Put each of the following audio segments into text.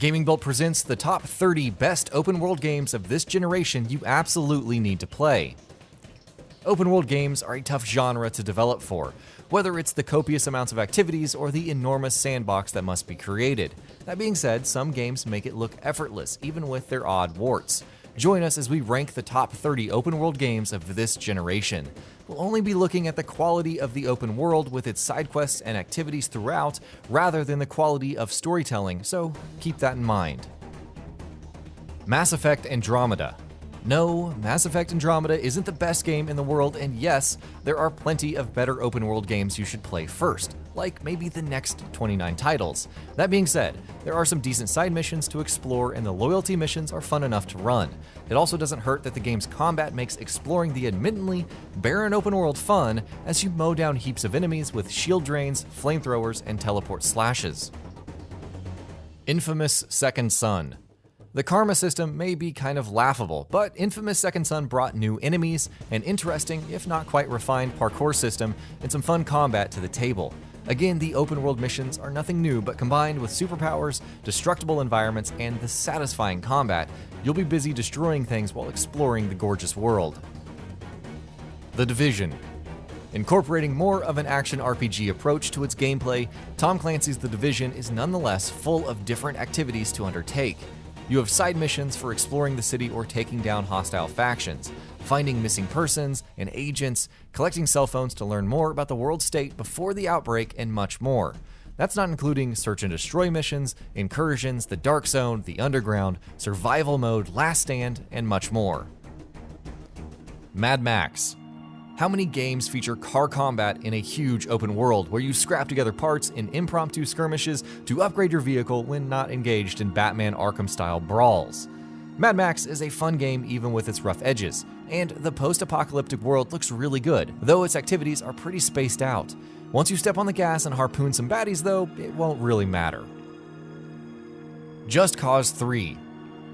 Gaming Bolt presents the top 30 best open world games of this generation you absolutely need to play. Open world games are a tough genre to develop for, whether it's the copious amounts of activities or the enormous sandbox that must be created. That being said, some games make it look effortless, even with their odd warts. Join us as we rank the top 30 open world games of this generation. We'll only be looking at the quality of the open world with its side quests and activities throughout, rather than the quality of storytelling, so keep that in mind. Mass Effect Andromeda. No, Mass Effect Andromeda isn't the best game in the world, and yes, there are plenty of better open world games you should play first, like maybe the next 29 titles. That being said, there are some decent side missions to explore and the loyalty missions are fun enough to run. It also doesn't hurt that the game's combat makes exploring the admittedly barren open world fun as you mow down heaps of enemies with shield drains, flamethrowers, and teleport slashes. Infamous Second Son. The karma system may be kind of laughable, but Infamous Second Son brought new enemies, an interesting, if not quite refined parkour system, and some fun combat to the table. Again, the open world missions are nothing new, but combined with superpowers, destructible environments, and the satisfying combat, you'll be busy destroying things while exploring the gorgeous world. The Division. Incorporating more of an action RPG approach to its gameplay, Tom Clancy's The Division is nonetheless full of different activities to undertake. You have side missions for exploring the city or taking down hostile factions, finding missing persons and agents, collecting cell phones to learn more about the world state before the outbreak, and much more. That's not including search and destroy missions, incursions, the dark zone, the underground, survival mode, last stand, and much more. Mad Max. How many games feature car combat in a huge open world where you scrap together parts in impromptu skirmishes to upgrade your vehicle when not engaged in Batman Arkham-style brawls? Mad Max is a fun game even with its rough edges, and the post-apocalyptic world looks really good, though its activities are pretty spaced out. Once you step on the gas and harpoon some baddies though, it won't really matter. Just Cause 3.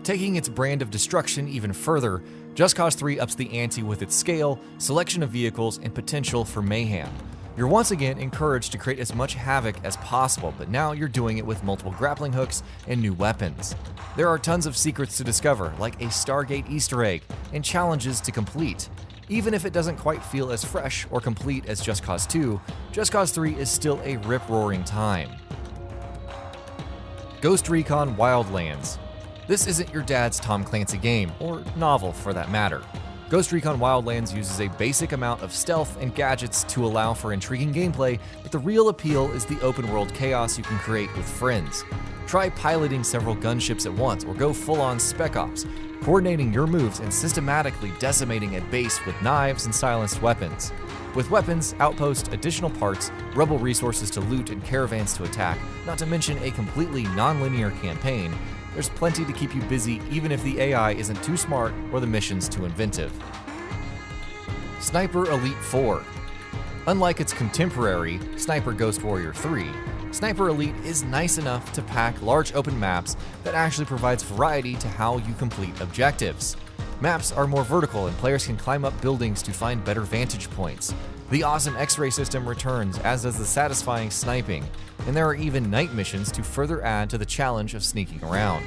Taking its brand of destruction even further, Just Cause 3 ups the ante with its scale, selection of vehicles, and potential for mayhem. You're once again encouraged to create as much havoc as possible, but now you're doing it with multiple grappling hooks and new weapons. There are tons of secrets to discover, like a Stargate Easter egg, and challenges to complete. Even if it doesn't quite feel as fresh or complete as Just Cause 2, Just Cause 3 is still a rip-roaring time. Ghost Recon Wildlands. This isn't your dad's Tom Clancy game, or novel for that matter. Ghost Recon Wildlands uses a basic amount of stealth and gadgets to allow for intriguing gameplay, but the real appeal is the open world chaos you can create with friends. Try piloting several gunships at once or go full-on Spec Ops, coordinating your moves and systematically decimating a base with knives and silenced weapons. With weapons, outposts, additional parts, rebel resources to loot, and caravans to attack, not to mention a completely non-linear campaign, there's plenty to keep you busy even if the AI isn't too smart or the missions too inventive. Sniper Elite 4. Unlike its contemporary, Sniper Ghost Warrior 3, Sniper Elite is nice enough to pack large open maps that actually provides variety to how you complete objectives. Maps are more vertical and players can climb up buildings to find better vantage points. The awesome X-ray system returns, as does the satisfying sniping, and there are even night missions to further add to the challenge of sneaking around.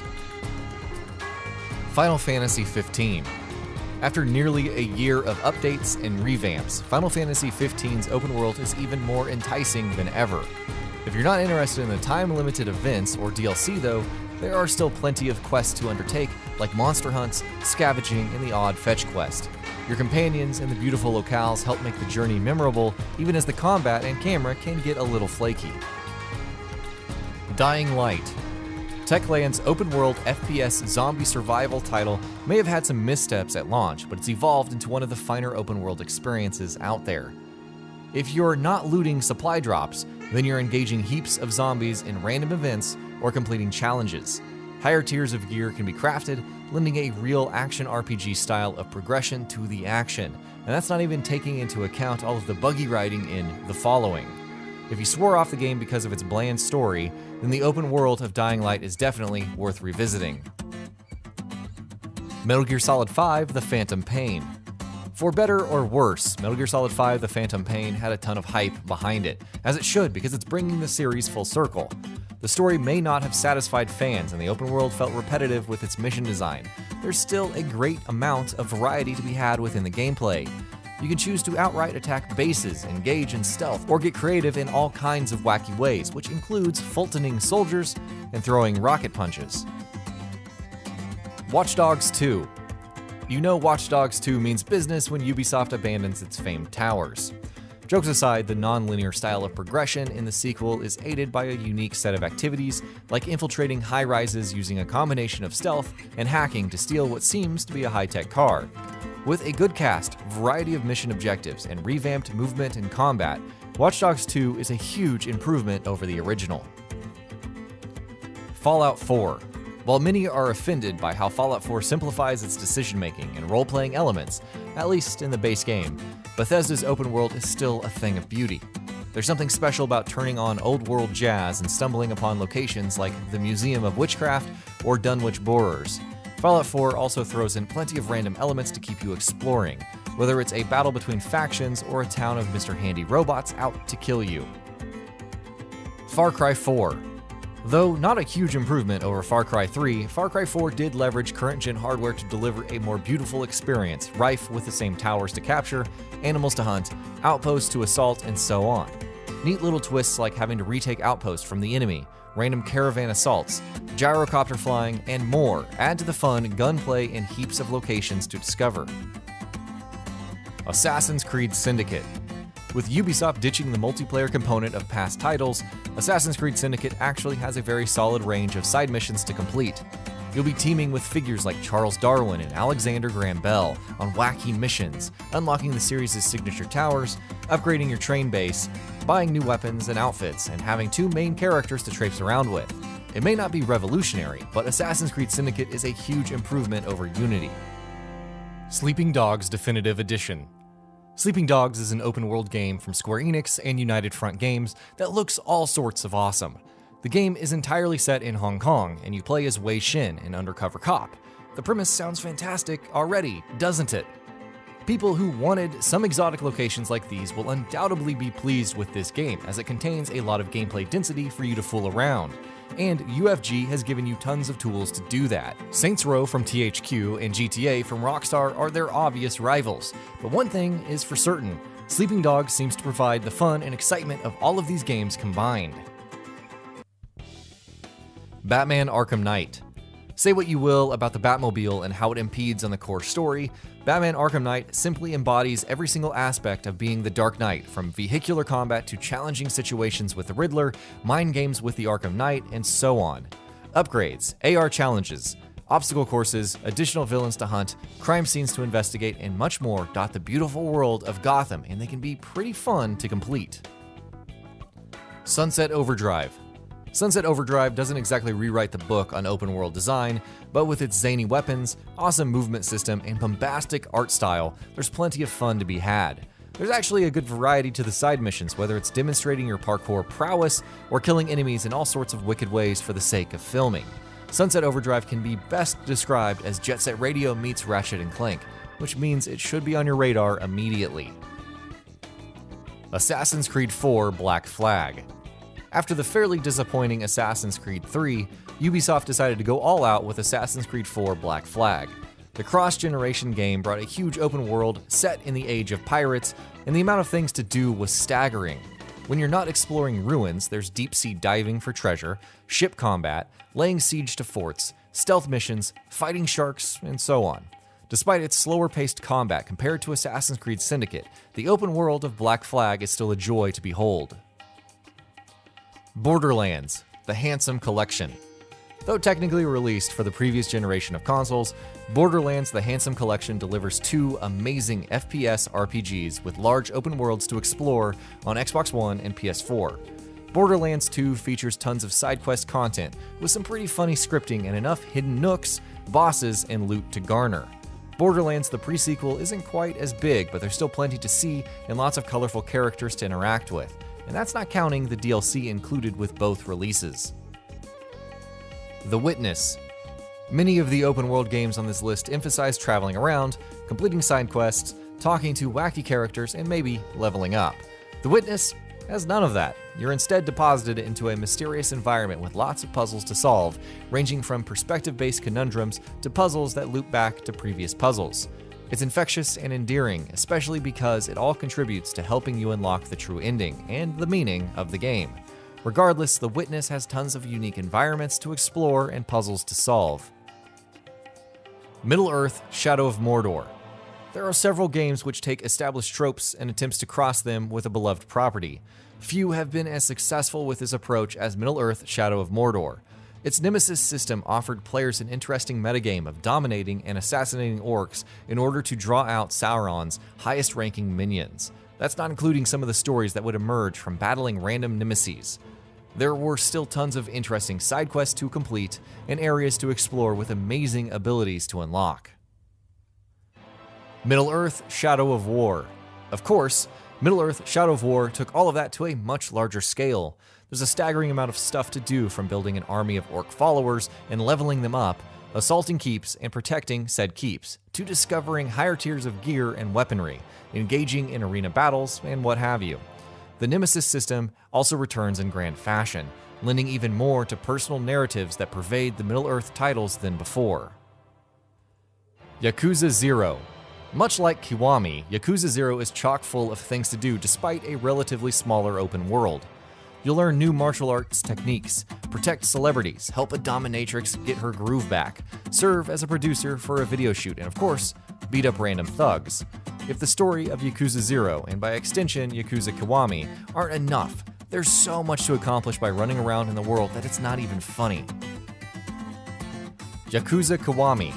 Final Fantasy XV. After nearly a year of updates and revamps, Final Fantasy XV's open world is even more enticing than ever. If you're not interested in the time-limited events or DLC though, there are still plenty of quests to undertake, like monster hunts, scavenging, and the odd fetch quest. Your companions and the beautiful locales help make the journey memorable, even as the combat and camera can get a little flaky. Dying Light. Techland's open-world FPS zombie survival title may have had some missteps at launch, but it's evolved into one of the finer open-world experiences out there. If you're not looting supply drops, then you're engaging heaps of zombies in random events or completing challenges. Higher tiers of gear can be crafted, lending a real action RPG style of progression to the action, and that's not even taking into account all of the buggy riding in the following. If you swore off the game because of its bland story, then the open world of Dying Light is definitely worth revisiting. Metal Gear Solid 5: The Phantom Pain. For better or worse, Metal Gear Solid 5 The Phantom Pain had a ton of hype behind it, as it should because it's bringing the series full circle. The story may not have satisfied fans and the open world felt repetitive with its mission design. There's still a great amount of variety to be had within the gameplay. You can choose to outright attack bases, engage in stealth, or get creative in all kinds of wacky ways, which includes Fultoning soldiers and throwing rocket punches. Watch Dogs 2. You know Watch Dogs 2 means business when Ubisoft abandons its famed towers. Jokes aside, the non-linear style of progression in the sequel is aided by a unique set of activities, like infiltrating high-rises using a combination of stealth and hacking to steal what seems to be a high-tech car. With a good cast, variety of mission objectives, and revamped movement and combat, Watch Dogs 2 is a huge improvement over the original. Fallout 4. While many are offended by how Fallout 4 simplifies its decision-making and role-playing elements, at least in the base game, Bethesda's open world is still a thing of beauty. There's something special about turning on old-world jazz and stumbling upon locations like the Museum of Witchcraft or Dunwich Borers. Fallout 4 also throws in plenty of random elements to keep you exploring, whether it's a battle between factions or a town of Mr. Handy robots out to kill you. Far Cry 4. Though not a huge improvement over Far Cry 3, Far Cry 4 did leverage current-gen hardware to deliver a more beautiful experience, rife with the same towers to capture, animals to hunt, outposts to assault, and so on. Neat little twists like having to retake outposts from the enemy, random caravan assaults, gyrocopter flying, and more add to the fun, gunplay, and heaps of locations to discover. Assassin's Creed Syndicate. With Ubisoft ditching the multiplayer component of past titles, Assassin's Creed Syndicate actually has a very solid range of side missions to complete. You'll be teaming with figures like Charles Darwin and Alexander Graham Bell on wacky missions, unlocking the series' signature towers, upgrading your train base, buying new weapons and outfits, and having two main characters to traipse around with. It may not be revolutionary, but Assassin's Creed Syndicate is a huge improvement over Unity. Sleeping Dogs Definitive Edition. Sleeping Dogs is an open-world game from Square Enix and United Front Games that looks all sorts of awesome. The game is entirely set in Hong Kong, and you play as Wei Shin, an undercover cop. The premise sounds fantastic already, doesn't it? People who wanted some exotic locations like these will undoubtedly be pleased with this game, as it contains a lot of gameplay density for you to fool around. And UFG has given you tons of tools to do that. Saints Row from THQ and GTA from Rockstar are their obvious rivals. But one thing is for certain, Sleeping Dogs seems to provide the fun and excitement of all of these games combined. Batman Arkham Knight. Say what you will about the Batmobile and how it impedes on the core story, Batman Arkham Knight simply embodies every single aspect of being the Dark Knight, from vehicular combat to challenging situations with the Riddler, mind games with the Arkham Knight, and so on. Upgrades, AR challenges, obstacle courses, additional villains to hunt, crime scenes to investigate, and much more dot the beautiful world of Gotham, and they can be pretty fun to complete. Sunset Overdrive. Sunset Overdrive doesn't exactly rewrite the book on open world design, but with its zany weapons, awesome movement system, and bombastic art style, there's plenty of fun to be had. There's actually a good variety to the side missions, whether it's demonstrating your parkour prowess or killing enemies in all sorts of wicked ways for the sake of filming. Sunset Overdrive can be best described as Jet Set Radio meets Ratchet & Clank, which means it should be on your radar immediately. Assassin's Creed 4 Black Flag. After the fairly disappointing Assassin's Creed 3, Ubisoft decided to go all out with Assassin's Creed 4 Black Flag. The cross-generation game brought a huge open world set in the age of pirates, and the amount of things to do was staggering. When you're not exploring ruins, there's deep-sea diving for treasure, ship combat, laying siege to forts, stealth missions, fighting sharks, and so on. Despite its slower-paced combat compared to Assassin's Creed Syndicate, the open world of Black Flag is still a joy to behold. Borderlands, the Handsome Collection. Though technically released for the previous generation of consoles, Borderlands The Handsome Collection delivers two amazing FPS RPGs with large open worlds to explore on Xbox One and PS4. Borderlands 2 features tons of side quest content with some pretty funny scripting and enough hidden nooks, bosses, and loot to garner. Borderlands the pre-sequel isn't quite as big, but there's still plenty to see and lots of colorful characters to interact with. And that's not counting the DLC included with both releases. The Witness. Many of the open world games on this list emphasize traveling around, completing side quests, talking to wacky characters, and maybe leveling up. The Witness has none of that. You're instead deposited into a mysterious environment with lots of puzzles to solve, ranging from perspective-based conundrums to puzzles that loop back to previous puzzles. It's infectious and endearing, especially because it all contributes to helping you unlock the true ending and the meaning of the game. Regardless, The Witness has tons of unique environments to explore and puzzles to solve. Middle-earth: Shadow of Mordor. There are several games which take established tropes and attempts to cross them with a beloved property. Few have been as successful with this approach as Middle-earth: Shadow of Mordor. Its Nemesis system offered players an interesting metagame of dominating and assassinating orcs in order to draw out Sauron's highest-ranking minions. That's not including some of the stories that would emerge from battling random nemesis. There were still tons of interesting side quests to complete and areas to explore with amazing abilities to unlock. Middle-earth: Shadow of War. Of course, Middle-earth: Shadow of War took all of that to a much larger scale. There's a staggering amount of stuff to do, from building an army of orc followers and leveling them up, assaulting keeps and protecting said keeps, to discovering higher tiers of gear and weaponry, engaging in arena battles, and what have you. The Nemesis system also returns in grand fashion, lending even more to personal narratives that pervade the Middle-earth titles than before. Yakuza 0. Much like Kiwami, Yakuza 0 is chock full of things to do despite a relatively smaller open world. You'll learn new martial arts techniques, protect celebrities, help a dominatrix get her groove back, serve as a producer for a video shoot, and of course, beat up random thugs. If the story of Yakuza 0, and by extension Yakuza Kiwami, aren't enough, there's so much to accomplish by running around in the world that it's not even funny. Yakuza Kiwami.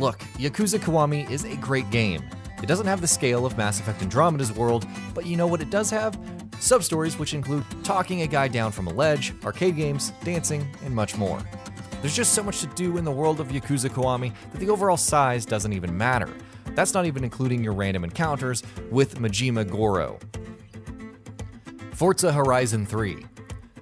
Look, Yakuza Kiwami is a great game. It doesn't have the scale of Mass Effect Andromeda's world, but you know what it does have? Sub-stories which include talking a guy down from a ledge, arcade games, dancing, and much more. There's just so much to do in the world of Yakuza Kiwami that the overall size doesn't even matter. That's not even including your random encounters with Majima Goro. Forza Horizon 3.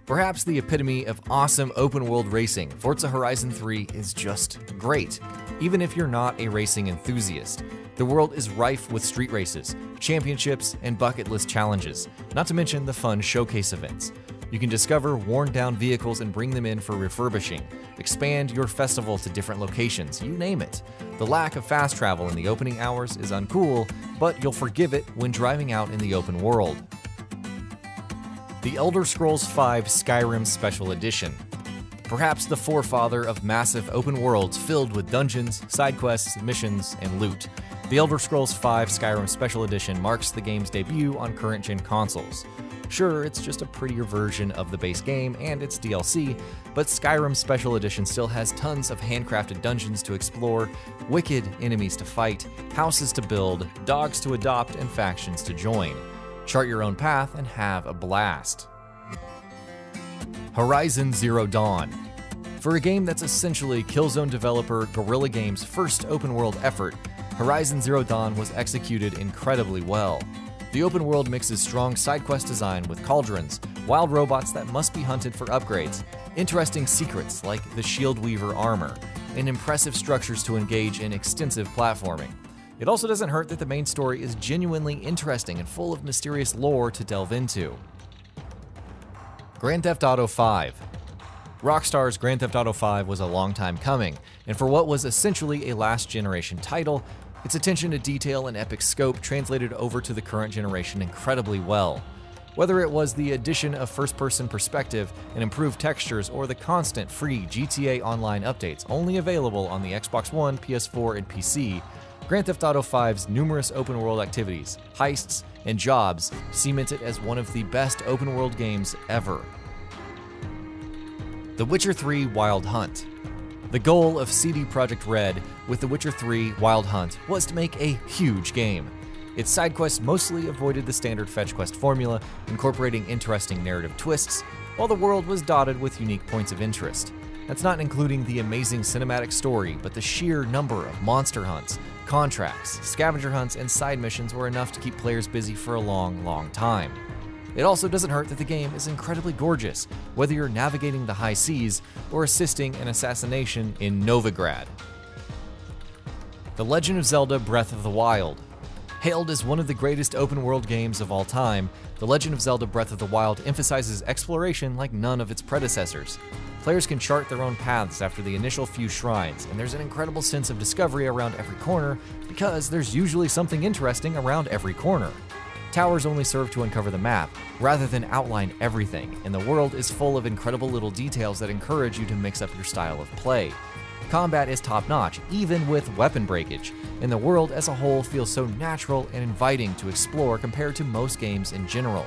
Perhaps the epitome of awesome open-world racing, Forza Horizon 3 is just great, even if you're not a racing enthusiast. The world is rife with street races, championships, and bucket list challenges, not to mention the fun showcase events. You can discover worn-down vehicles and bring them in for refurbishing, expand your festival to different locations, you name it. The lack of fast travel in the opening hours is uncool, but you'll forgive it when driving out in the open world. The Elder Scrolls V Skyrim Special Edition. Perhaps the forefather of massive open worlds filled with dungeons, side quests, missions, and loot. The Elder Scrolls V Skyrim Special Edition marks the game's debut on current-gen consoles. Sure, it's just a prettier version of the base game and its DLC, but Skyrim Special Edition still has tons of handcrafted dungeons to explore, wicked enemies to fight, houses to build, dogs to adopt, and factions to join. Chart your own path and have a blast. Horizon Zero Dawn. For a game that's essentially Killzone developer Guerrilla Games' first open-world effort, Horizon Zero Dawn was executed incredibly well. The open world mixes strong side quest design with cauldrons, wild robots that must be hunted for upgrades, interesting secrets like the Shield Weaver armor, and impressive structures to engage in extensive platforming. It also doesn't hurt that the main story is genuinely interesting and full of mysterious lore to delve into. Grand Theft Auto V. Rockstar's Grand Theft Auto V was a long time coming, and for what was essentially a last-generation title, its attention to detail and epic scope translated over to the current generation incredibly well. Whether it was the addition of first-person perspective and improved textures or the constant free GTA Online updates only available on the Xbox One, PS4, and PC, Grand Theft Auto V's numerous open-world activities, heists, and jobs cement it as one of the best open-world games ever. The Witcher 3 Wild Hunt. The goal of CD Projekt Red with The Witcher 3 Wild Hunt was to make a huge game. Its side quests mostly avoided the standard fetch quest formula, incorporating interesting narrative twists, while the world was dotted with unique points of interest. That's not including the amazing cinematic story, but the sheer number of monster hunts, contracts, scavenger hunts, and side missions were enough to keep players busy for a long, long time. It also doesn't hurt that the game is incredibly gorgeous, whether you're navigating the high seas or assisting an assassination in Novigrad. The Legend of Zelda Breath of the Wild. Hailed as one of the greatest open-world games of all time, The Legend of Zelda Breath of the Wild emphasizes exploration like none of its predecessors. Players can chart their own paths after the initial few shrines, and there's an incredible sense of discovery around every corner because there's usually something interesting around every corner. Towers only serve to uncover the map, rather than outline everything, and the world is full of incredible little details that encourage you to mix up your style of play. Combat is top-notch, even with weapon breakage, and the world as a whole feels so natural and inviting to explore compared to most games in general.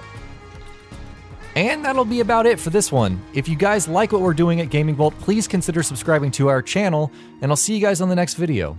And that'll be about it for this one. If you guys like what we're doing at Gaming Bolt, please consider subscribing to our channel, and I'll see you guys on the next video.